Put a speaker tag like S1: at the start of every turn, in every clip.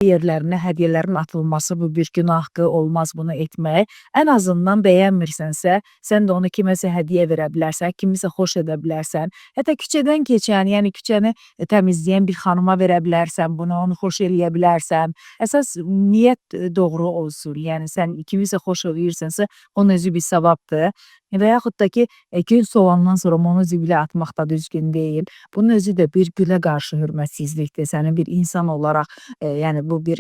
S1: yerlərinə hədiyyələrin atılması bu bir günahdır, olmaz bunu etmək. Ən azından bəyənmirsənsə, sən də onu kiməsə hədiyyə verə bilərsən, kimisə xoş edə bilərsən. Hətta küçədən keçən, yəni küçəni təmizləyən bir xanıma verə bilərsən, bunu onu xoş eləyə bilərsən. Əsas niyyət doğru olsun. Yəni sən kimisə xoş eləyirsənsə, onun özü bir savabdır. Və yaxud da ki, gün soğandan sonra onu zibilə atmaq da düzgün deyil. Bunun özü də bir gülə qarşı hörmətsizlikdir. Sənin bir insan olaraq, yəni bu bir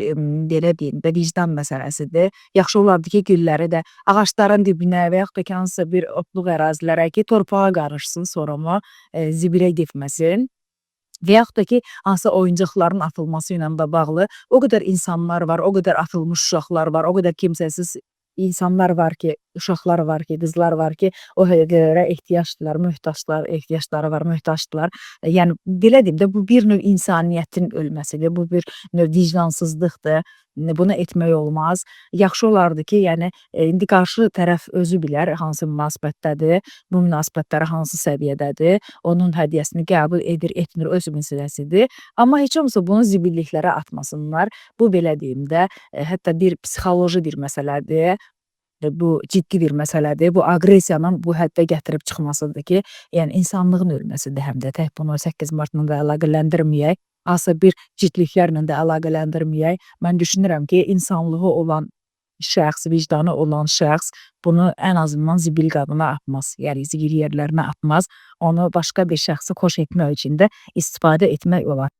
S1: belə deyim də vicdan məsələsidir. Yaxşı olardı ki, gülləri də ağacların dibinə və yaxud da ki, hansısa bir otluq ərazilərə ki, torpağa qarışsın, sonra mı zibilə getməsin. Və yaxud da ki, hansısa oyuncaqların atılması ilə də bağlı o qədər insanlar var, o qədər atılmış uşaqlar var, o qədər kimsəsiz insanlar var ki, uşaqlar var ki, qızlar var ki, o həqiqələrə ehtiyacdılar, möhtaçlar, ehtiyacları var, möhtaçdılar. Yəni, belə deyim də, bu bir növ insaniyyətin ölməsidir, bu bir növ vicdansızlıqdır. Bunu etmək olmaz. Yaxşı olardı ki, yəni, indi qarşı tərəf özü bilər hansı münasibətdədir, bu münasibətləri hansı səviyyədədir, onun hədiyyəsini qəbul edir, etmir, öz məsələsidir. Amma heç olmasa bunu zibilliklərə atmasınlar. Bu, belə deyim də, hətta bir psixoloji bir məsələdir. Bu ciddi bir məsələdir. Bu aqressiyanın bu həddə gətirib çıxmasıdır ki, yəni insanlığın ölməsidir həm də. Tək bunu 8 martla da əlaqələndirməyək, hansısa bir ciddiliklərlə də əlaqələndirməyək. Mən düşünürəm ki, insanlığı olan şəxs, vicdanı olan şəxs bunu ən azından zibil qabına atmaz. Yəni zibil yerlərinə atmaz. Onu başqa bir şəxsi xoş etmək üçün də istifadə etmək olar.